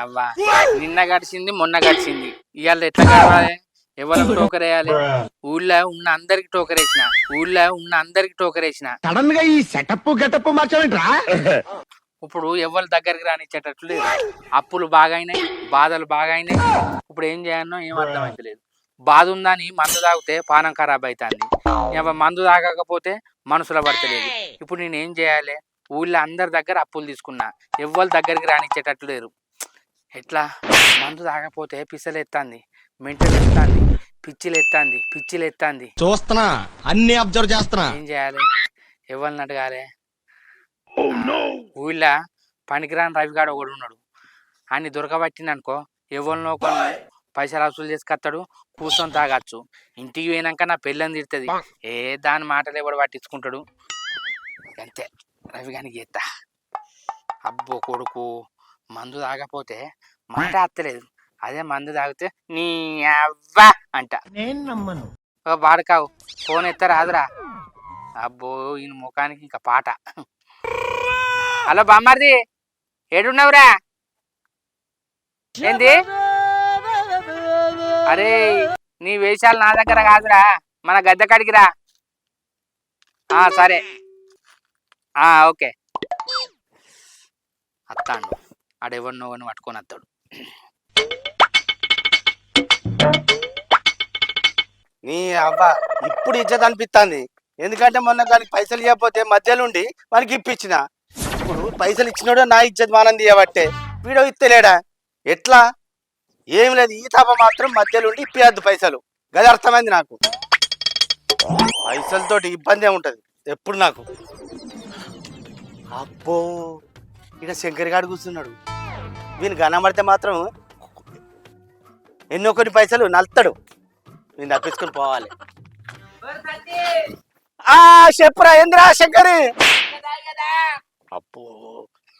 అవ్వా నిన్న గడిచింది మొన్న గడిచింది ఇవాళ ఎట్లా గడవాలి? ఎవరికి టోకర్ వేయాలి? ఊళ్ళో ఉన్న అందరికి టోకరేసిన సడన్ గా ఈ సెటప్ గెటప్ మార్చావేంట్రా? ఇప్పుడు ఎవరి దగ్గరికి రానిచ్చేటట్లు లేదు. అప్పులు బాగా అయినాయి, బాధలు బాగా అయినాయి. ఇప్పుడు ఏం చేయాలనో ఏం అర్థమైతలేదు. బాధ ఉందని మందు తాగితే పానం ఖరాబ్ అవుతుంది. మందు తాగకపోతే మనసులో పడతలేదు. ఇప్పుడు నేను ఏం చేయాలి? ఊళ్ళో అందరి దగ్గర అప్పులు తీసుకున్నా, ఎవరి దగ్గరికి రానిచ్చేటట్లు లేరు. ఎట్లా? మందు తాగకపోతే పిచ్చలెత్తాంది, మెంటల్ ఎత్తాంది, పిచ్చిలెత్తాంది. చూస్తున్నా, అన్ని అబ్జర్వ్ చేస్తున్నా. ఏం చేయాలి? ఎవరిని అడగాలి? ఊళ్ళో పనికిరాని రవిగాడు ఒకడు ఉన్నాడు. అన్ని దొరకబట్టిందనుకో ఎవరినో కొన్ని పైసలు వసూలు చేసుకొస్తాడు, కూర్చొని తాగచ్చు. ఇంటికి పోయినాక నా పెళ్ళని తిడుతుంది. దాని మాటలు ఎవడు పట్టించుకుంటాడు? అంతే, రవిగానికి చేస్తా. అబ్బో కొడుకు, మందు తాగపోతే మాట అత్తలేదు. అదే మందు తాగితే నీ అవ్వ అంట. నేను నమ్మను. వాడుకావు ఫోన్ ఎత్తరాదురా. అబ్బో ఈయన ముఖానికి ఇంకా పాట. హలో బామ్మారిది, ఏడున్నావురా? ఏంది? అరే నీ వేషాలు నా దగ్గర కాదురా, మన గద్దె కాడికి రా. సరే ఓకే. అత్తాడు ఆడెవరినో పట్టుకొని వస్తాడు. నీ అవ్వ ఇప్పుడు ఇజ్జత్ అనిపిస్తుంది. ఎందుకంటే మొన్న దానికి పైసలు ఇవ్వకపోతే మధ్యలోండి మనకి ఇప్పించిన. ఇప్పుడు పైసలు ఇచ్చినాడో నా ఇజ్జత్ మానం తీయబట్టే వీడో ఇత్తలేడా? ఎట్లా? ఏం లేదు, ఈ తప్ప మాత్రం మధ్యలోండి ఇప్పియద్దు పైసలు. గది అర్థమైంది నాకు. పైసలతోటి ఇబ్బంది ఏముంటది ఎప్పుడు నాకు. అబ్బో ఇక్కడ శంకర్ కూర్చున్నాడు. వీని కనబడితే మాత్రం ఎన్నో కొన్ని పైసలు నలుతాడు. నేను తప్పించుకొని పోవాలి. చెప్పురా, ఏందిరా శంకరి? అబ్బో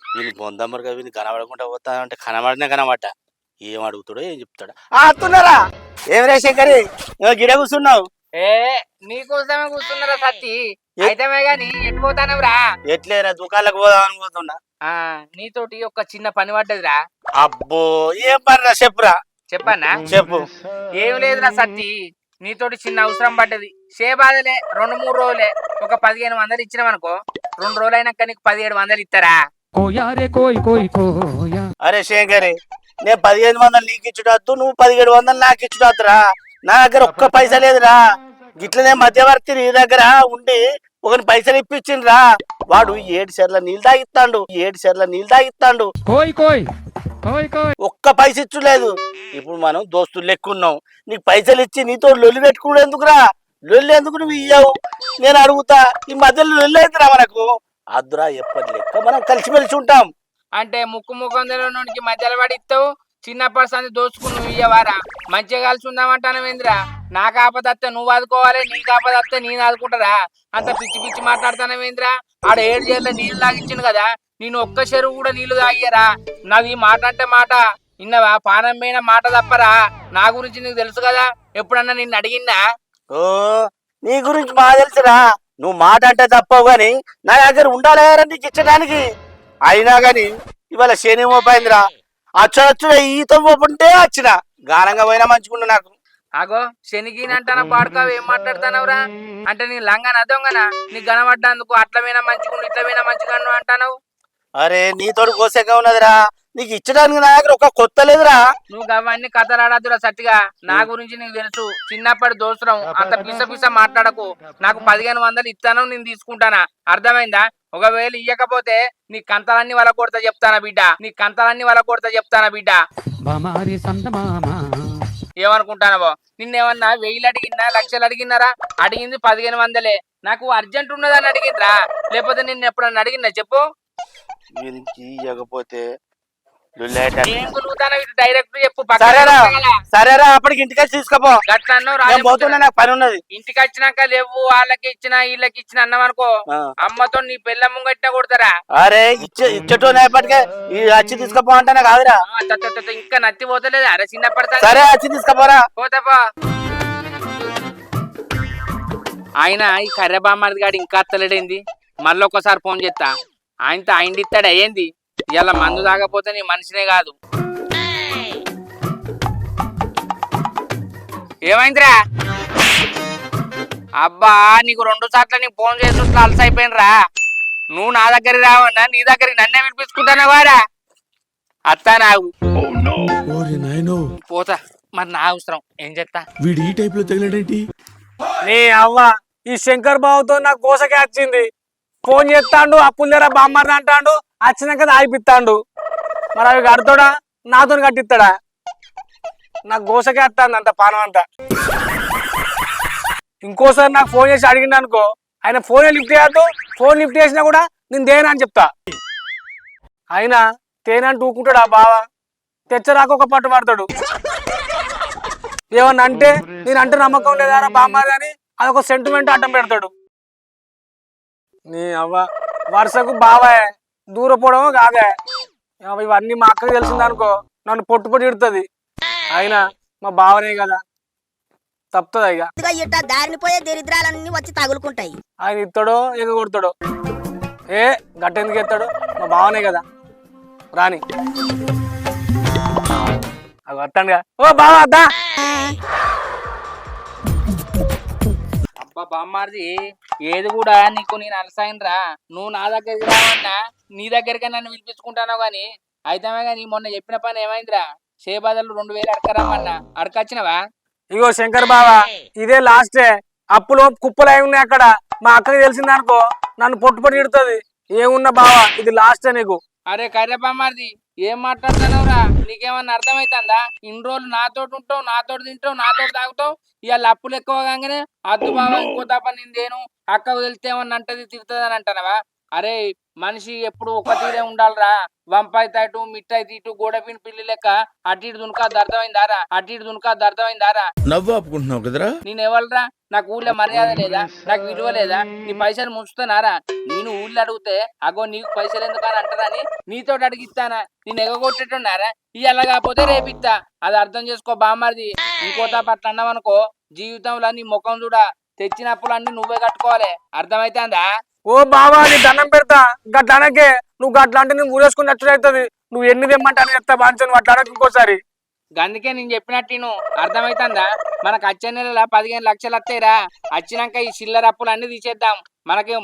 వీని బొందమ్మరుగా వీని కనబడకుండా పోతా అంటే కనబడ్డా ఏం అడుగుతాడో ఏం చెప్తాడు. అత్తున్నారా? ఏమిరా శంకరి గిడ కూర్చున్నావు? నీకోసమే కూర్చున్నారా సత్తి? అయితే గాని ఎటు పోతానవరా? ఎట్లేరా, దుకాణాలకు పోదామని పోతున్నా. నీతోటి ఒక చిన్న పని పడ్డదిరా. అబ్బో ఏం పనిరా? చెప్పురా. చెప్పన్నా? చెప్పు. ఏం లేదురా సత్తి, నీతోటి చిన్న అవసరం పడ్డది. బాధలే 2-3 రోజులే. ఒక 1500 ఇచ్చినావనుకో, 2 రోజులు అయినాక నీకు 1700 ఇస్తారా? అరే శంకరి, నేను 1500 నీకు ఇచ్చుడద్దు, నువ్వు 1700 నాకు ఇచ్చుడద్దురా. నా దగ్గర ఒక్క పైసా లేదురా. గిట్లనే మధ్యవర్తి నీ దగ్గర ఉండి ఒకని పైసలు ఇప్పించిండ్రా. వాడు 7 సెర్ల నీళ్ళు తాగిస్తాడు. ఒక్క పైస ఇచ్చులేదు. ఇప్పుడు మనం దోస్తులు లెక్కున్నాం. నీకు పైసలు ఇచ్చి నీతో లొల్లి పెట్టుకున్నాడు ఎందుకురా? లొల్లి ఎందుకు నువ్వు ఇయ్యావు? నేను అడుగుతా. ఈ మధ్యలో లొల్లి అవుతురా మనకు. అద్దురా, ఎప్పటి లెక్క మనం కలిసిమెలిసి ఉంటాం. అంటే ముక్కు మధ్యలో పడిస్తావు. చిన్నప్పటి సంది దోచుకుని నువ్వు ఇయ్యవారా? మంచిగా కలిసి ఉందామంటానవేంద్రా? నాకు ఆపదత్తే నువ్వు ఆదుకోవాలి, నీకు ఆపదత్తే నేను ఆదుకుంటారా? అంత పిచ్చి మాట్లాడతానవేంద్రా? ఆడ 7 చేర్ల నీళ్లు తాగిచ్చిండు కదా, నేను ఒక్క చెరువు కూడా నీళ్లు తాగారా? నాది మాట అంటే మాట ఇన్నవా? పానం పైన మాట తప్పరా? నా గురించి నీకు తెలుసు కదా, ఎప్పుడన్నా నిన్ను అడిగిందా? ఓ నీ గురించి మా తెలుసురా. నువ్వు మాట అంటే తప్పవు గాని నా దగ్గర ఉండాలి నీకు ఇచ్చడానికి. అయినా గాని ఇవాళ శని మోపోయిందిరా. అచ్చొచ్చు ఈతో మోపుంటే వచ్చిన గానంగా పోయినా మంచుకున్నా నాకు. అగో శనిగినంటానా పాడుకావు, ఏం మాట్లాడుతానవురా? అంటే నీ లంగన దొంగనా? నీకు కనబడ్డందుకు అట్లమైనా మంచిగుండు ఇట్లమైనా మంచిగా అంటావు. అరే నీతోడు కోసేగా ఉన్నదిరా, నీకు ఇచ్చడానికి నా దగ్గర ఒక కొత్త లేదురా. నువ్వు అవన్నీ కథలాడద్దురా సత్తిగా. నా గురించి నీకు తెలుసు, చిన్నప్పటి దోస్తురం. అంత పిస మాట్లాడకు. నాకు 1500 ఇస్తాను, నేను తీసుకుంటానా? అర్థమైందా? ఒకవేళ ఇయ్యకపోతే నీ కంతలన్నీ వాళ్ళ కొడతా చెప్తానా బిడ్డ. ఏమనుకుంటానవో? నిన్నేమన్నా 1000 అడిగినా, లక్షలు అడిగినారా? అడిగింది 1500. నాకు అర్జెంట్ ఉన్నదని అడిగిండ్రా, లేకపోతే నిన్ను ఎప్పుడన్నా అడిగినా చెప్పు? ఇయ్యకపోతే డైరెక్ట్ చెప్పు. సరేరా, అప్పటికి ఇంటికి తీసుకపో. నాకు పని ఉన్నది. ఇంటికి వచ్చినాక లేవు, వాళ్ళకి ఇచ్చిన వీళ్ళకి ఇచ్చిన అన్నం అనుకో, అమ్మతో నీ పిల్ల ముంగట్టిన కొడతారా? అరే ఇచ్చటోపటికే వచ్చి తీసుకపో అంటే కాదురా. ఇంకా నత్తి పోతలేదు. అరే చిన్నప్పటి సరే వచ్చి తీసుకపోరా. పోతాపా. ఆయన ఈ కర్రె బామ్మది గాడు ఇంకా అత్తలేడేంది? మళ్ళీ ఒకసారి ఫోన్ చేస్తా. ఆయనతో ఆయన ఇస్తాడు అయ్యింది. ఇలా మందు తాగపోతే నీ మనిషినే కాదు. ఏమైందిరా? అబ్బా నీకు 2 సార్లు నీకు ఫోన్ చేసి అలసి అయిపోయినరా. నువ్వు నా దగ్గరికి రావన్నా నీ దగ్గరికి నన్నే వినిపించుకుంటానా వారా? అత్తా నాకు పోతా, మరి నా అవసరం ఏం చెప్తా. వీడు ఈ టైప్ లో తగిలాడేంటి? నీ అవ్వ ఈ శంకర్ బాబుతో నాకు గోసకే వచ్చింది. ఫోన్ చేస్తాడు, అప్పులు తెరా బామ్మని అంటాడు, వచ్చినాక ఆగిపిస్తాడు. మరి అవి కడతాడా నాతో కట్టిస్తాడా? నాకు గోసకే వస్తాను అంత పానం అంతా. ఇంకోసారి నాకు ఫోన్ చేసి అడిగిండు అనుకో, ఆయన ఫోన్ లిఫ్ట్ చేయద్దు. ఫోన్ లిఫ్ట్ చేసినా కూడా నేను దేనా అని చెప్తా. అయినా తేనంటూ ఊకుంటాడా బావ? తెచ్చరాక ఒక పట్టు పడతాడు. ఏమన్నా అంటే నేనంటే నమ్మకం లేదారా బామ్మాది అని అదొక సెంటిమెంట్ అడ్డం పెడతాడు. నీ అవ్వ వరుసకు బావే దూరపోవడం కాదే. ఇవన్నీ మా అక్కకి తెలిసిందనుకో నన్ను పొట్టు పొట్టి ఇడుతుంది. అయినా మా బావనే కదా, తప్పుతుందా ఇక? దారిని పోయే దరిద్రాలన్నీ వచ్చి తగులుకుంటాయి. ఆయన ఇస్తాడో ఎగ కొడతాడో. ఏ గట్టెందుకు ఎత్తాడు? మా బావనే కదా, రాని అవి వస్తాడుగా. ఓ బావా అద్దా. అబ్బా బామ్మారిది ఏది కూడా నీకు నేను అలసాయినరా. నువ్వు నా దగ్గరికి రావన్నా నీ దగ్గరికే నన్ను పిలిపించుకుంటానో గాని అయితమే గాని మొన్న చెప్పిన పని ఏమైందిరా? బదులు 2000 అడకరమ్మన్నా అడకొచ్చినవా? ఇగో శంకర్ బావా ఇదే లాస్టే. అప్పులు కుప్పలు అయి ఉన్నాయి అక్కడ. మా అక్కకి తెలిసిందనుకో నన్ను పొట్టు పొట్టి ఇడుతుంది. ఏమున్నా బావా ఇది లాస్టే నీకు. అరే కర్రె బామ్మారిది ఏం మాట్లాడుతున్నావురా? నీకేమన్నా అర్థమైతుందా? ఇన్ని రోజులు నాతోటి ఉంటావు, నాతోటి తింటావు, నాతోటి తాగుతావు. ఇవాళ అప్పులు ఎక్కువ కాగానే అద్దు బావ ఇంకో తప్ప నిందేను అక్కకు తెలిస్తే ఏమన్నా అంటది తిడుతుంది అని అంటానవా? అరే మనిషి ఎప్పుడు ఒక తీరే ఉండాలిరా. వంపాయి తాటు మిఠాయి తీటు గోడపిన్ పిల్లి లెక్క అటు ఇటు దునకాదు అర్థమైందారా? అటు ఇటు దునకాదు అర్థమైందారా? నవ్వు ఆపుకుంటున్నావు కదరా? నేను ఎవరురా? నాకు ఊళ్ళో మర్యాద లేదా? నాకు విలువ లేదా? నీ పైసలు ముంచుతున్నారా? నేను ఊళ్ళో అడిగితే అగో నీకు పైసలు ఎందుకని అంటారని నీతో అడిగిస్తానా? నేను ఎగగొట్టేట్టున్నారా? ఇవాళ కాకపోతే రేపిస్తా. అది అర్థం చేసుకో బామ్మది. ఇంకో తప్ప అట్లా అన్నావనుకో జీవితంలో నీ ముఖం చూడ తెచ్చినప్పుడు అన్ని నువ్వే కట్టుకోవాలి. అర్థమైతుందా? ఓ బావా నీ దండం పెడతా గట్లనకే. నువ్వు గట్లా అంటే నేను ఊరేసుకుని నచ్చుడవుతుంది. నువ్వు ఎన్ని తెమ్మంటాను చెప్తా బాంచను అట్లా అనకు ఇంకోసారి. అందుకే నేను చెప్పినట్టు నువ్వు అర్థమైతుందా? మనకు వచ్చే నెలలో 15 లక్షలు వస్తాయిరా. వచ్చినాక ఈ చిల్లర అప్పులు అన్ని తీసేద్దాం.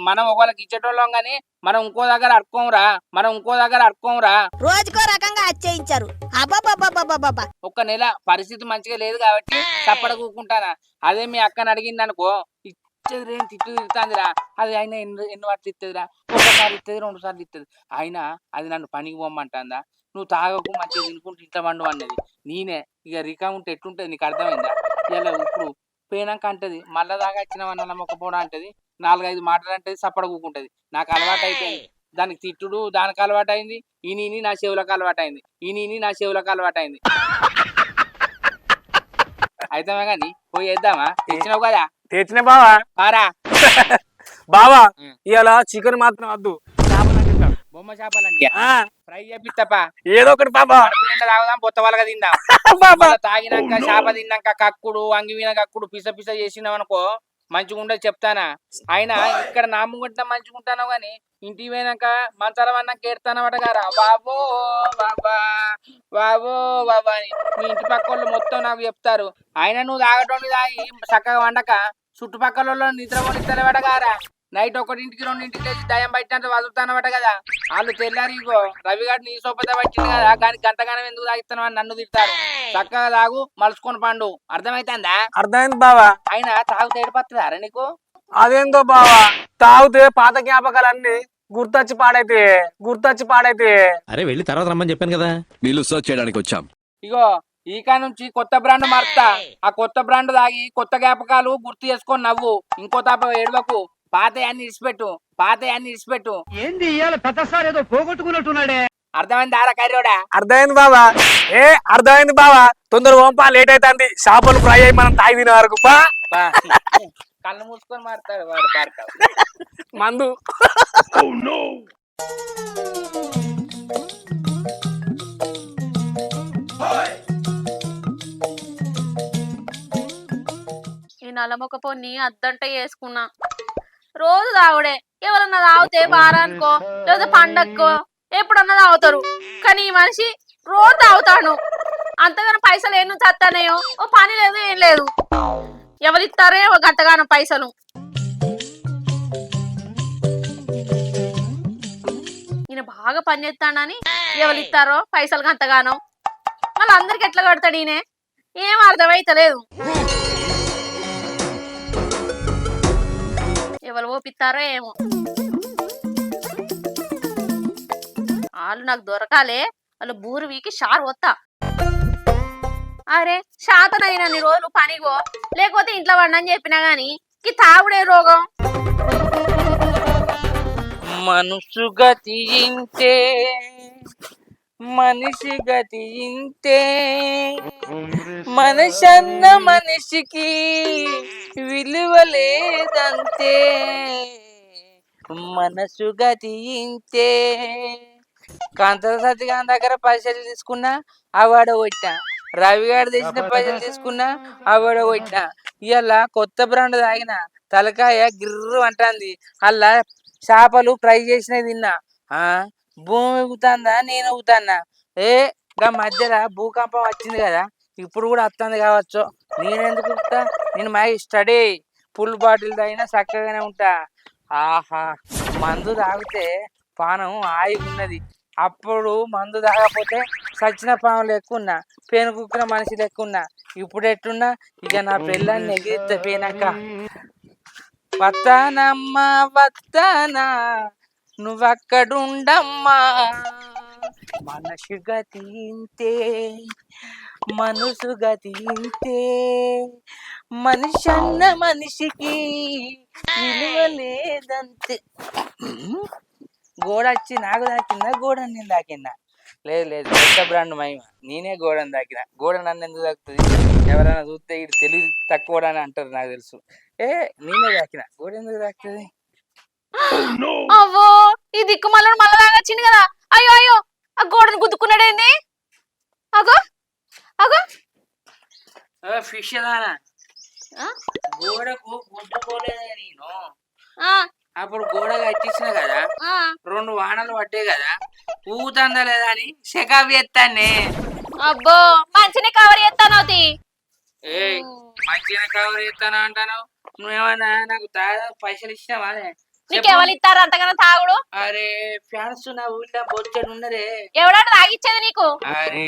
మనం ఒకళ్ళకి ఇచ్చేటోళ్ళం గానీ మనం ఇంకో దగ్గర అడుకోమురా. రోజుకో రకంగా అచ్చేయించారు. అబ్బాబాబాబాబాబా ఒక్క నెల పరిస్థితి మంచిగా లేదు కాబట్టి తప్పడ కూకుంటానా. అదే మీ అక్కని అడిగింది అనుకో ఇచ్చేది రేం తిట్టు తిడుతుందిరా. అది అయినా ఎన్ని వాటిలు ఇస్తుందిరా? ఒకసారి ఇస్తుంది, 2 సార్లు ఇస్తుంది. అయినా అది నన్ను పనికి పోమ్మంటుందా? నువ్వు తాగకు మంచిగా తినుకుంటూ ఇంట్లో వండు అన్నది. నేనే ఇక రికా ఉంటే ఎట్లుంటది నీకు అర్థమైందా? ఇలా ఇప్పుడు పోయినాక అంటది మళ్ళా దాకా వచ్చినవన్న నమ్మకపోవడం అంటది. 4-5 మాటలు అంటది, సప్పడ కూకుంటది. నాకు అలవాటు అయిపోయింది. దానికి తిట్టుడు దానికి అలవాటు అయింది. ఈ నా చెవులకు అలవాటు అయింది. అయితమే గాని పోయి వేద్దామా? తెచ్చినావు కదా? తెచ్చిన బావా పారా బావా ఇవాళ చికెన్ మాత్రం వద్దు. బొమ్మ చేపలండి ఫ్రై చేపిస్తపా. ఏదో ఒకటి పాపా తాగుదాం, పొత్త వాళ్ళగా తిందాం. తాగినాక చేప తిన్నాక కక్కుడు అంగివీన కక్కుడు పిస పిస చేసినాం అనుకో మంచిగా ఉండదు చెప్తానా. అయినా ఇక్కడ నా ముంగట మంచిగా ఉంటాను గాని ఇంటికి పోయినాక మంచాల వన్నాక ఏడుతానమాట గారా బాబో బాబా అని మీ ఇంటి పక్క వాళ్ళు మొత్తం నాకు చెప్తారు. అయినా నువ్వు తాగటోని తాగి చక్కగా వండక చుట్టుపక్కల వాళ్ళు నిద్ర కొనిస్తారవట గారా. నైట్ 1-2 లేచి దయం బయట వదులుతానమాట కదా. వాళ్ళు తెల్లారి ఇగో రవిగాడు నీ సోపత పట్టింది కదా కానీ గంటగానం ఎందుకు తాగిస్తాను అని నన్ను తిడతారు. చక్కగా తాగు మలుచుకొని పండు. అర్థమైతుందా? అర్థమైంది బావా. అయినా తాగుతే ఏడిపోతుందారా నీకు? అదేందో బావా తాగితే పాత జ్ఞాపకాలన్నీ గుర్తొచ్చి పాడైతే. అరే వెళ్ళి తర్వాత రమ్మని చెప్పాను కదా. నీళ్ళు సర్చ్ చేయడానికి వచ్చాం. ఇగో ఈకా నుంచి కొత్త బ్రాండ్ మారుతా. ఆ కొత్త బ్రాండ్ తాగి కొత్త జ్ఞాపకాలు గుర్తు చేసుకొని నవ్వు. ఇంకో తాప ఏడవకు. పాత అన్ని ఇడిచిపెట్టు. ఏంది ఇవాళ పెద్దసారి ఏదో పోగొట్టుకున్నట్టున్నాడే. అర్థమైంది ఆరా కర్రోడా? అర్థమైంది బావా. తొందర ఓంపా లేట్ అవుతుంది. చేపలు ఫ్రై అయ్యి మనం తాగి తినే వరకు కళ్ళు మూసుకొని మారుతాడు వాడు భార్గవ్. మందు ఈ నల్లమొక్క పొన్ని అద్దంట వేసుకున్నా. రోజు తాగుడే. ఎవరన్నా తాగితే వారానికో లేదా పండక్కో ఎప్పుడన్నా తాగుతారు. కానీ ఈ మనిషి రోజు తాగుతాను. అంతగానో పైసలు ఏం నుంచి వస్తానయో ఓ పని లేదు ఏం లేదు. ఎవరిస్తారే ఒక గంతగానో పైసలు. ఈయన బాగా పని చేస్తానని ఎవరిస్తారో పైసలు గంతగానో. మళ్ళీ అందరికి ఎట్లా కడతాడు ఈయన? ఏం అర్థమైతలేదు. ఎవరు ఓపిస్తారో ఏమో. వాళ్ళు నాకు దొరకాలే, వాళ్ళు బూరు వీకి షార్ వస్తా. అరే శాతనైనన్ని రోజులు పనిగో, లేకపోతే ఇంట్లో వండని చెప్పినా గాని ఈ తాగుడే రోగం. మనసు గతి ఇంతే, మనిషి గతి ఇంతే, మనసన్న మనిషికి విలువ లేదంతే, మనసు గతి ఇంతే. కాంతల సత్యగాని దగ్గర పైసలు తీసుకున్నా అవాడ కొట్టినా, రవి గారు తెచ్చిన పైసలు తీసుకున్నా అవాడ కొట్టినా. ఇవాళ కొత్త బ్రాండ్ తాగిన తలకాయ గిర్రు అంటుంది. అలా చేపలు ఫ్రై చేసినవి తిన్నా. భూమి ఊగుతుందా నేను ఊగుతానా? గా మధ్యలో భూకంపం వచ్చింది కదా, ఇప్పుడు కూడా వస్తుంది కావచ్చు. నేనెందుకు ఊగుతా? నేను మై స్టడీ ఫుల్ బాటిల్ తాగినా చక్కగానే ఉంటా. ఆహా, మందు తాగితే పానం హాయిగా ఉన్నది. అప్పుడు మందు తాగకపోతే సచ్చిన పాములు ఎక్కువన్నా, పేను కుక్కిన మనిషి లెక్కున్నా. ఇప్పుడు ఎట్టున్నా ఇక నా పిల్లల్ని ఎగిరితే పోయినాక వస్తానమ్మా వస్తానా నువ్వక్కడుండమ్మా, మనసు గతి ఇంతే, మనసు గతి ఇంతే, మనిషి అన్న మనిషికి విలువ లేదంతే. గోడ వచ్చి నాకు దాకిందా, గోడ నేను దాకిందా? లేదు లేదు, కొత్త బ్రాండ్ మహిమ. నేనే గోడను దాకిన. గోడ నన్ను ఎందుకు దాకుతుంది? ఎవరైనా చూస్తే ఇటు తెలివి తక్కువ అని అంటారు, నాకు తెలుసు. నేనే దాకిన, గోడ ఎందుకు దాకుతుంది? అవ్వో, ఈ దిక్కు మళ్ళీ మళ్ళా వచ్చింది కదా. అయ్యో అయ్యో, ఆ గోడను గుద్దుకున్నాడేంది? అగో అగో ఫిష్ దానా గోడకు గుద్దుకోలేదే నేను. అప్పుడు గోడ కట్టించిన కదా, 2 వానలు పట్టే కదా, ఊగుతుందా లేదా అని చెకప్ చేస్తానే. అబ్బో, మంచిని కవర్ చేస్తానవుతి. మంచిగా కవర్ చేస్తాను అంటాను. నువ్వేమన్నా నాకు పైసలు ఇచ్చినావా? నీకెవరు ఇస్తారు అంతగానో తాగుడు? అరే ఫ్యాన్స్ నా ఊళ్ళో బొచ్చడు ఉన్నదే. ఎవడాడు తాగిచ్చేది నీకు? అరే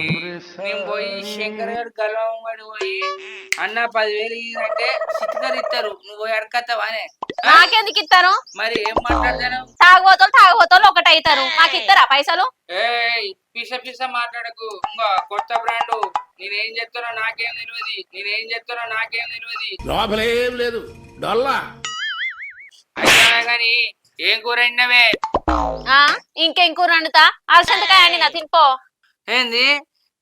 నేను పోయి శంకర్ గారు గల్వం గడి పోయి అన్న 10,000 ఇయ్యంటే చిట్కర్ ఇస్తారు. నువ్వు పోయి అడకత్తావానే? నాకెందుకు ఇస్తారు? మరి ఏం మాట్లాడతాను? తాగుబోతోళ్ళు ఒకటి అవుతారు, మాకు ఇస్తారా పైసలు? పిస పిస మాట్లాడకు. ఇంకో కొత్త బ్రాండ్. నేనేం చెప్తానో నాకేం తెలియదు. లోపలేం లేదు డొల్లా. అయినా గాని ఏం కూర వండినవే? ఇంకేం కూర వండుతా? అలసంతకాయ అండి నా తినిపో. ఏంది?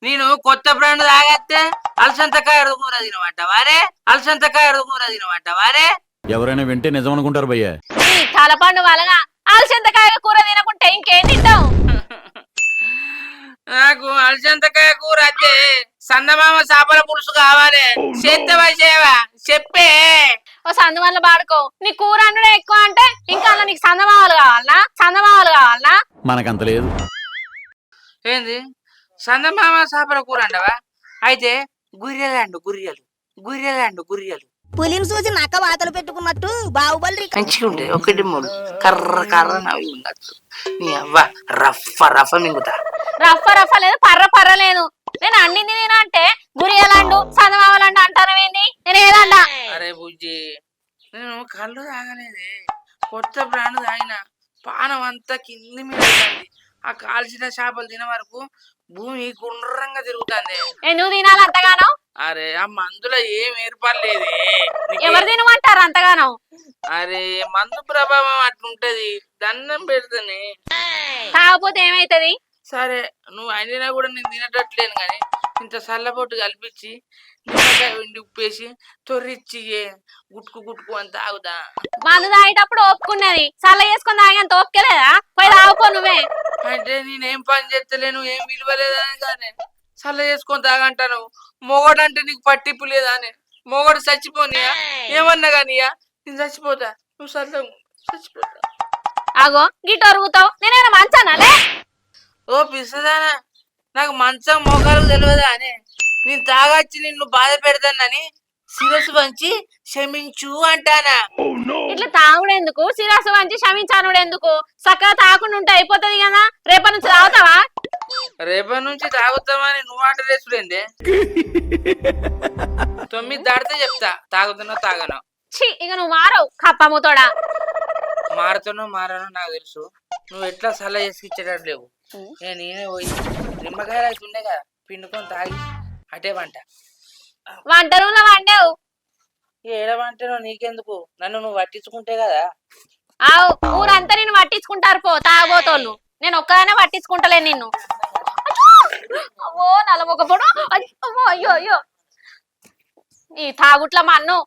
నేను కొత్త బ్రాండ్ తాగేస్తే అలసంతకాయ కూర తినమంటావారే? ఎవరైనా వింటే నిజం అనుకుంటారు భయ్యా. ఈ తలపండు వలగా అలసంతకాయ కూర తినకుంటే ఇంకేం తింటావు? నాకు అలసంతకాయ కూర అయితే సందమామ చేపల పులుసు కావాలి. చెప్పే. ఓ సందమామలు పాడుకో. నీ కూర అండుడే ఎక్కువ అంటే ఇంకా అలా నీకు సందమామలు కావాలనా? మనకంత లేదు. ఏంది సందమామ చేపల కూర అంటవా? అయితే గుర్రెలు పులిని చూసి నక్క వాతలు పెట్టుకున్నట్టు బాహుబలి మంచిగా ఉంటాయి. 1 3 కర్ర నవ్వి ఉండొచ్చు. నీ అవ్వ రఫ మింగుతా. రఫ లేదు, పర్ర లేదు. నేను అండింది నేను అంటే గురియలండు సందమామలండు అంటానవేంది? నేను ఏదండా? అరే బుజ్జి, నేను కళ్ళు తాగలేదే, కొత్త బ్రాండ్ తాగిన. పానం అంతా కింది మీద ఉంది. ఆ కాల్చిన చేపలు తినే వరకు భూమి గుండ్రంగా తిరుగుతుంది. ఎందుకు తినాలి అంతగానో? అరే ఆ మందులో ఏం ఏర్పడలేదే. ఎవరు తినమంటారు అంతగానో? అరే మందు ప్రభావం అట్లుంటది. దండం పెడతానే. తాగపోతే ఏమైతది? సరే నువ్వు అయినా కూడా నేను తినట్లేను కానీ ఇంత చల్లబొట్టు కలిపించి నిమ్మకాయ వెండి ఉప్పేసి తొర్రిచ్చి గుట్టుకు అని తాగుతా. మందు తాగేటప్పుడు ఒప్పుకున్నది, చల్ల చేసుకొని తాగేంత ఒప్పుకోలేదా? పోయి తాగుకో నువ్వే. అంటే నేనేం పని చేస్తలేను, ఏం విలువలేదని కానీ చల్ల చేసుకొని తాగంటాను. మొగడంటే నీకు పట్టింపు లేదా అని? మొగడు చచ్చిపోనియా? ఏమన్నా కానీయా? నేను చచ్చిపోతా, నువ్వు చచ్చిపోతా. ఆగో గిట్ట అరుగుతావు. నేనేమైనా మంచానాలే? ఓ పిసదానా, నాకు మంచం మోకాలు తెలియదా అని? నేను తాగొచ్చి నిన్ను బాధ పెడతానని శిరస్సు వంచి క్షమించు అంటానా. ఇట్లా తాగుడెందుకు, శిరస్సు వంచి క్షమించానుడెందుకు? చక్కగా తాకుండా ఉంటే అయిపోతుంది కదా. రేపటి నుంచి తాగుతావా? రేపటి నుంచి తాగుతామని నువ్వు ఆర్డర్ వేసుడేందే? 9 దాటితే చెప్తా తాగుతున్నా తాగను. ఛీ, ఇక నువ్వు మారవు కప్పముతోడా. మారుతానో మారానో నాకు తెలుసు. నువ్వు ఎట్లా సలహా చేసి ఇచ్చేటట్టు లేవు. నేనే పోయి నిమ్మకాయలు అయితే ఉండే కదా పిండుకొని తాగి అటే వంట. వంట రూమ్లో వండావు. ఏడ వంటనో నీకెందుకు, నన్ను నువ్వు పట్టించుకుంటే కదా. ఆవు, ఊరంతా నిన్ను పట్టించుకుంటారు పో తాగబోతోళ్ళు. నేను ఒక్కదానే పట్టించుకుంటలేను నిన్ను. అమ్మో నలమొకపోడు. అమ్మో అయ్యో అయ్యో. ఈ తాగుట్ల మన్ను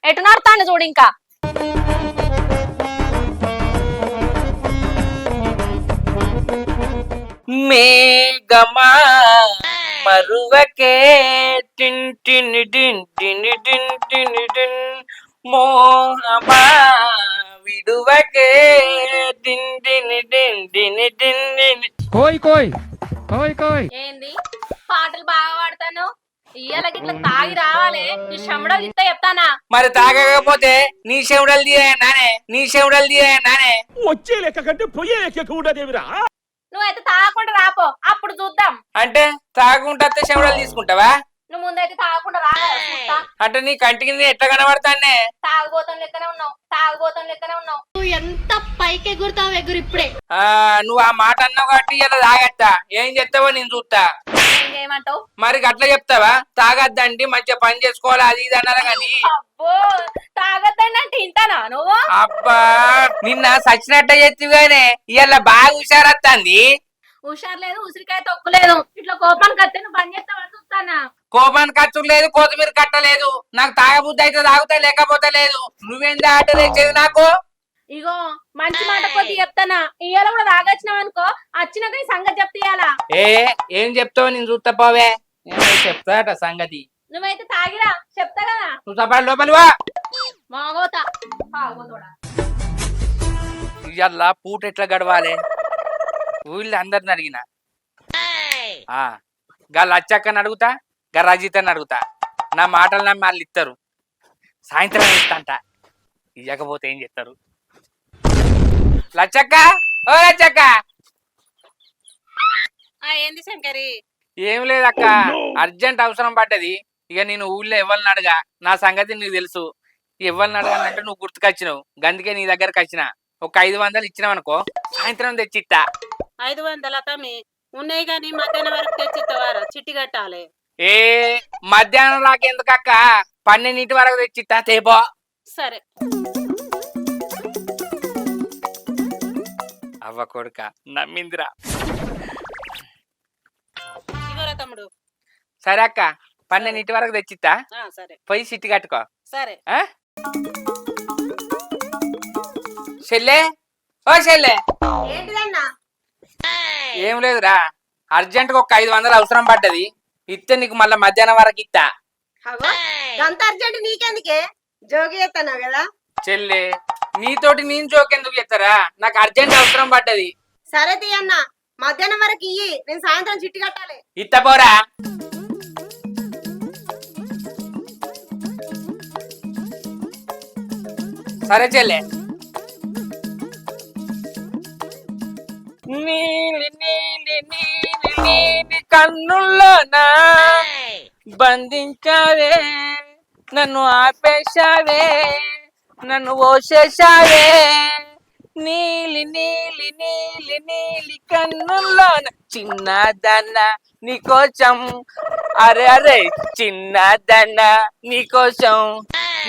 ఎటు నడతాను చూడు. ఇంకా మేఘమా మరువకే టిన్ టిన్ టిన్ టిన్ టిన్ టిన్ టిన్ మోహమా విడువకే టిన్ టిన్ టిన్ టిన్ టిన్ టిన్. ఏంది పాటలు బాగా పాడతాను. ఇయ్యాల గిట్ల తాగి రావాలి. ఈ శంబడలు ఇస్తా చెప్తానా. మరి తాగకపోతే నీ చెవుడలు తీయనానే, నీ చెవుడలు తీయనానే. వచ్చే లెక్క కంటే పోయే లెక్క కూడా దేవిరా. నువ్వైతే తాగకుండా రాపో, అప్పుడు చూద్దాం. అంటే తాగుంటే చెవుడలు తీసుకుంటావా? నువ్వు ముందైతే తాగకుండా రా. అంటే నీ కంటికి నేను ఎట్లా కనబడతానే? తాగుబోతం లెక్కనే ఉన్నావు, తాగుబోతం లెక్కనే ఉన్నావు. నువ్వు ఎంత పైకి ఎగురుతావు ఎగురు ఇప్పుడే. నువ్వు ఆ మాట అన్నావు కాబట్టి ఇలా తాగత్తా. ఏం చెప్తావో నేను చూస్తా. ఏం చేయమంటావు? మరి అట్లా చెప్తావా? తాగద్దండి మంచిగా పని చేసుకోవాలి అది ఇది అన్నారు కానీ. అబ్బో తాగద్దండి అంటే ఇంటానా నువ్వు? అబ్బా నిన్న సచ్చినట్ట చెప్తిగానే ఇవాళ బాగా హుషారత్తాంది. హుషారు లేదు, ఉసిరికాయ తొక్కులేదు. ఇట్లా కోపానికి వస్తే నువ్వు పని చేస్తావని చూస్తానా. కోపానికి ఖర్చు లేదు, కొత్తిమీర కట్టలేదు. నాకు తాగబుద్ధి అయితే తాగుతా, లేకపోతే లేదు. నువ్వేం ఆర్డర్ తెచ్చేది నాకు? ఇగో మంచి మాట కొద్ది చెప్తానా. ఇయ్యాల కూడా తాగొచ్చినావు అనుకో, వచ్చినాక ఈ సంగతి చెప్తాయాలా. ఏం చెప్తావు నేను చూస్తా పోవే. చెప్తాట సంగతి. నువ్వైతే తాగిరా చెప్తా కదా. నువ్వు తప్ప లోపలివా మాగోతా తాగోతోడా. ఇవాళ పూట ఎట్లా గడవాలి? ఊళ్ళో అందరిని అడిగిన. గా లచ్చక్కని అడుగుతా, గా రజితని అడుగుతా. నా మాటలు నమ్మి వాళ్ళు ఇస్తారు. సాయంత్రం ఇస్తాంట. ఇవ్వకపోతే ఏం చెప్తారు? లచ్చక్క, ఓ లచ్చక్క. ఏంది శంకరి? ఏం లేదక్క, అర్జెంట్ అవసరం పడ్డది. ఇక నేను ఊళ్ళో ఎవరిని అడగా, నా సంగతి నీకు తెలుసు. ఎవరిని అడగాలంటే నువ్వు గుర్తుకొచ్చినావు, గందుకే నీ దగ్గరకు వచ్చిన. ఒక 500 ఇచ్చినావు అనుకో, సాయంత్రం తెచ్చిస్తా. 500 తమ్మి ఉన్నాయి కానీ మధ్యాహ్నం వరకు తెచ్చిస్తావారా? చిట్టి కట్టాలి. మధ్యాహ్నం రాకెందుకక్క, 12 వరకు తెచ్చిస్తా. తేపో. సరే. అవ్వ కొడుక నమ్మిందిరా. ఇవరా తమ్ముడు. సరే అక్క, 12 వరకు తెచ్చిస్తా. సరే పోయి సిట్టి కట్టుకో. సరే. చెల్లె, ఓ చెల్లె. ఏంటిదన్నా? ఏం లేదురా, అర్జెంట్ గా ఒక 500 అవసరం పడ్డది. ఇస్తే నీకు మళ్ళీ మధ్యాహ్నం వరకు ఇస్తా. అంత అర్జెంట్ నీకెందుకే? జోగి ఎత్తాను కదా. చెల్లె, నీతోటి నేను జోకెందుకు చెప్తారా? నాకు అర్జెంట్ అవసరం పడ్డది. సరే తీయన్న, మధ్యాహ్నం వరకు ఇయ్యి, నేను సాయంత్రం చిట్టి కట్టాలి. ఇత్తపోరా. సరే చెల్లె. నీలి నీలి నీలి నీలి కన్నుల్లోనా బంధించావే, నన్ను ఆపేశావే, నన్ను ఓసేశావే. నీలి నీలి నీలి నీలి కన్నుల్లోన చిన్నదన్న నీకోసం, అరే అరే చిన్నదన్న నీకోసం.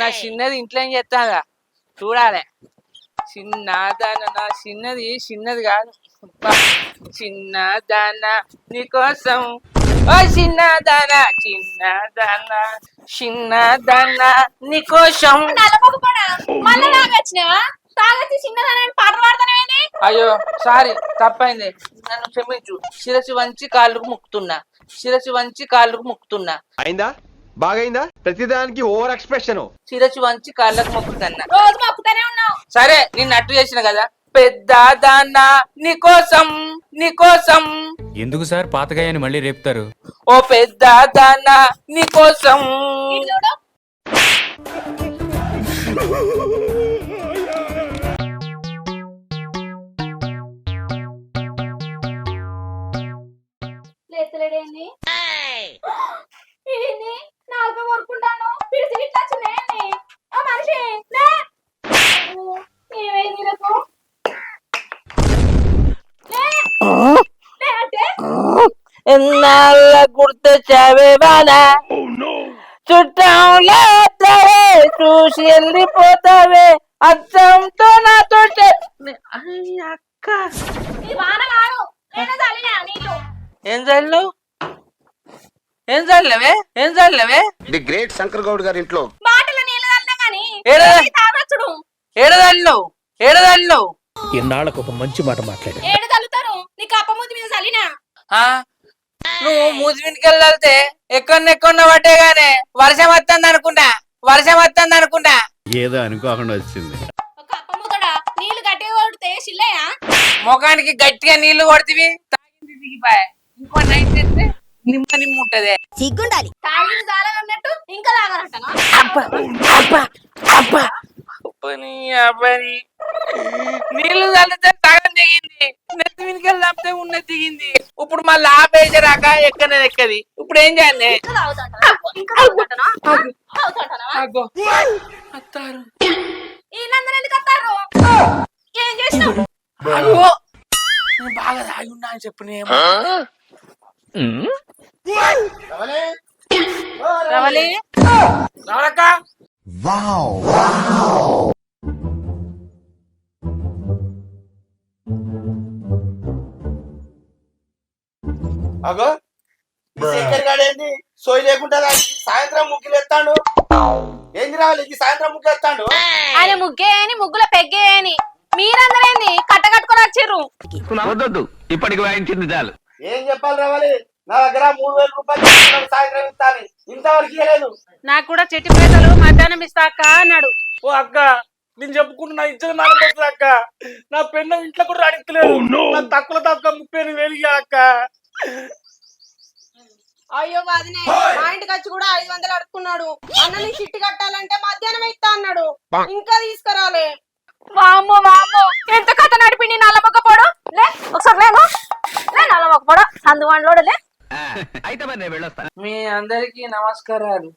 నా చిన్నది ఇంట్లో ఏం చేస్తాగా చూడాలి. చిన్నదన్న నా చిన్నది కాదు, చిన్నదన్న నీకోసం. ఓ చిన్నదన్న చిన్నదన్న నీకోసం. మళ్ళా తాగొచ్చినావా? తాగొచ్చి చిన్నదాని పాటలు పాడతానే. అయ్యో సారీ, తప్పైంది, నన్ను క్షమించు. శిరసి వంచి కాళ్ళకు ముక్కుతున్నా, శిరసి వంచి కాళ్ళకు ముక్కుతున్నా. అయిందా? బాగైందా? ప్రతిదానికి ఓవర్ ఎక్స్ప్రెషన్. శిరసి వంచి కాళ్ళకు మొక్కుతున్నా. రోజు మొక్కుతానే ఉన్నావు. సరే నేను నట్టు చేసిన కదా, పెద్ద దాన్న నీకోసం నీకోసం ఎందుకు సార్ పాతగాయని మళ్ళీ రేపుతారు? ఓ పెద్ద దాన్న నీకోసం. ఇటు చూడు. లేతలేడేంది? ఏంది? నాలుగు కొరుకుంటాను పిలిచి ఇట్లా వచ్చినాయండి. ఓ మనిషి లే. ఏమైంది నాకు? లే. లే అంటే ఎన్నాళ్ళ గుర్తొచ్చావే బాలా, చుట్టంలో వస్తావే చూసి వెళ్ళిపోతావే అచ్చంతో నాతో అక్క. ఇది వాన కాదు. నేను చల్లినా నీళ్ళు. ఏం చల్లు ఏం చల్లవే ఏం చల్లవే? ది గ్రేట్ శంకర్ గౌడ్ గారి ఇంట్లో బాటిల్ నీళ్ళు చల్లినా కానీ తాగొచ్చుడు. ఏడదల్లు ఏడదల్లు ఇన్నాళ్ళకు ఒక మంచి మాట మాట్లాడు. ఏడు చల్లుతారు. నీకు అప్పముద్దు మీద చల్లినా. నువ్వు మూసి మీదకెళ్ళి చల్లితే ఎక్కడెక్కడ పట్టే గానే వర్షం వస్తుంది అనుకుంటా ఏదో అనుకోకుండా వచ్చింది. ఒక అప్పముద్దడా నీళ్లు గట్టిగా కొడితే చిల్లయ్యా. ముఖానికి గట్టిగా నీళ్లు కొడుతుంది తాగింది దిగిపోయా. ఇంకో నైట్ చేస్తే నిమ్మ ఉంటది. సిగ్గుండాలి. తాగింది చాలన్నట్టు ఇంకా తాగనంటనా? నీళ్లు చల్లితే సగం దిగింది, నెత్తి మీదకెళ్ళి చంపితే ఉన్నది దిగింది. ఇప్పుడు మళ్ళీ ఆపేసి రాక ఎక్కది. ఇప్పుడు ఏం చేయాలి? ఇంకా తాగుతాంటనా? ఇంకా తాగుతాంటనా? తాగుతాంటనా? అత్తారు ఈ నందన ఎందుకు వస్తారు? ఏం చేసినావు? అయ్యో నేను బాగా తాగి ఉన్నా అని చెప్పినేమో. రవలి రావక్క. అగో ఈ శంకర్ గాడు ఏంది సోయి లేకుండా సాయంత్రం ముగ్గులు ఎత్తాడు. ఏంది రావాలి ఈ సాయంత్రం ముగ్గులు ఎత్తాడు. ఆయన ముగ్గే అని ముగ్గుల పెగ్గే అని మీరందరేంది కట్టకట్టుకొని వచ్చిర్రు. వద్దొద్దు, ఇప్పటికి వాయించింది చాలు. ఏం చెప్పాలి రావాలి? నా దగ్గర 3000 రూపాయలు తీసుకున్నాడు, సాయంత్రం ఇస్తాను, ఇంతవరకు ఇవ్వలేదు. నాకు కూడా చెట్టు పేదలు మధ్యాహ్నం ఇస్తా అక్క అన్నాడు. ఓ అక్క, నేను చెప్పుకుంటున్నా ఇచ్చిన నాలుగు అక్క. నా పెన్ను ఇంట్లో కూడా అడుగుతలేదు. నాకు తక్కువ 30,000 ఇయ్య అక్క. అయ్యో వదినే, మా ఇంటికి వచ్చి కూడా 500 అడుక్కున్నాడు. అన్నని చిట్టి కట్టాలంటే మధ్యాహ్నం ఇస్తా అన్నాడు, ఇంకా తీసుకురాలే. వామ్మో వామ్మో ఎంత కథ నడిపి నల్లమొక్కపోడు. లే ఒకసారి లేను లే నల్లమొక్కపోడు సందువాండ్లోడు లే. అయితే మరి నేను వెళ్ళొస్తాను. మీ అందరికి నమస్కారాలు.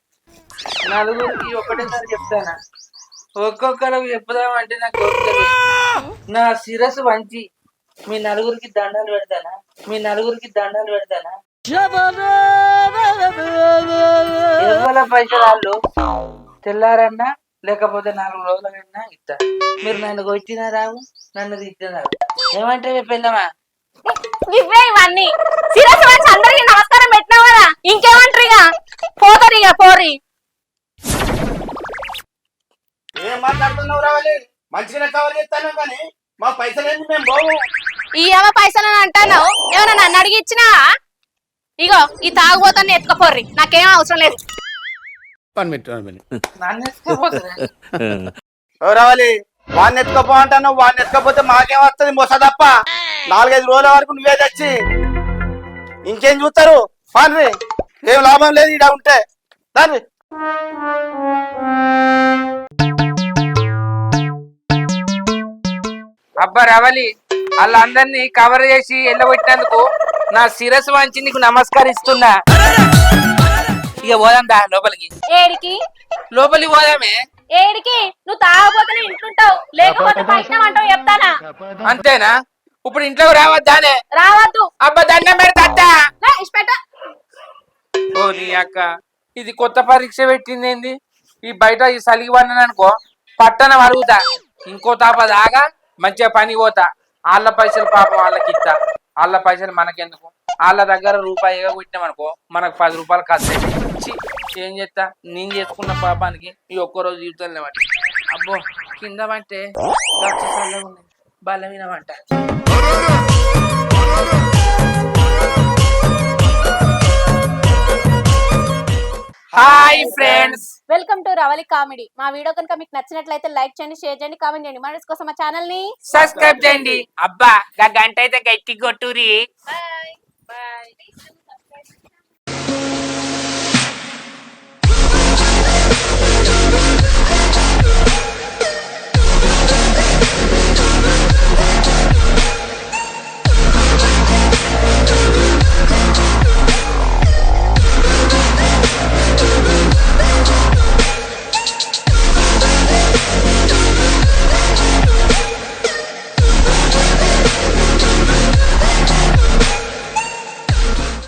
నలుగురికి ఒకటేసారి చెప్తానా? ఒక్కొక్కరికి చెప్పుదామంటే నాకు ఓపికలేదు. నా శిరస్సు వంచి మీ నలుగురికి దండాలు పెడతానా? ఎవల పైసలు తెల్లారన్నా లేకపోతే 4 రోజులకన్నా ఇస్తా. మీరు నన్ను కొట్టినా రావు, నన్ను తిట్టినా ఏమంటే పెళ్ళమా? ఇవే ఇవన్నీ శిరస్సు వచ్చి అందరికి నమస్కారం పెట్టినావు కదా, ఇంకేమంటారు? ఇక పోతారు, ఇక పోరి. ఏం మాట్లాడుతున్నావు రావాలి? మంచిగానే కవర్ చేస్తాను కానీ మా పైసలు ఏంది, మేము పోము. ఈ ఏమో పైసలు అంటాను, ఏమన్నా నన్ను అడిగి ఇచ్చినా? ఇగో ఈ తాగుబోతాన్ని ఎత్తుకపోర్రి, నాకేం అవసరం లేదు. నన్ను ఎత్తుకుపోతారా? రావాలి వాడిని ఎత్తుకపో అంటాను. వాడిని ఎత్తుకపోతే మాకేం వస్తుంది మొస తప్ప. 4-5 రోజుల వరకు నువ్వే తెచ్చి ఇంకేం చూస్తారు? పాన్రి, ఏం లాభం లేదు ఇక్కడ ఉంటే. దాన్ని అబ్బా రవలి, వాళ్ళందరినీ కవర్ చేసి ఎల్లబెట్టినందుకు నా శిరస్సు వంచి నీకు నమస్కరిస్తున్నా. ఇక పోదాం దా లోపలికి. ఏడికి పోదామే. ఏడికి? నువ్వు తాగబోతేనే ఇంటుంటావు, లేకపోతే పైన అంటావు చెప్తానా? అంతేనా? ఇప్పుడు ఇంట్లోకి రావద్దానే? రావద్దు. అబ్బా దండం పెడతా. లే, ఇష్టపెట్ట. ఓ నీ అక్క, ఇది కొత్త పరీక్ష పెట్టింది. ఈ బయట ఈ సలిగి పడిననుకో పట్టణ అరుగుతా. ఇంకో తాప దాగా మంచిగా పని పోతా. వాళ్ళ పైసలు పాపం వాళ్ళకి ఇస్తా, వాళ్ళ పైసలు మనకెందుకు? వాళ్ళ దగ్గర రూపాయిగా కొట్టినామనుకో మనకు 10 రూపాయలు ఖర్చు. ఏం చేస్తా? నేను చేసుకున్న పాపానికి ఈ ఒక్కరోజు జీవితం లేవంట. అబ్బో కింద అంటే బలమైనవంట. Hi friends. Welcome to Ravali comedy. మా వీడియో కనుక మీకు నచ్చినట్లయితే లైక్ చేయండి, షేర్ చేయండి, కామెంట్ చేయండి. మన కోసం మా ఛానల్ ని సబ్స్క్రైబ్ చేయండి. అబ్బా గంట అయితే గట్టి కొట్టురి. బాయ్.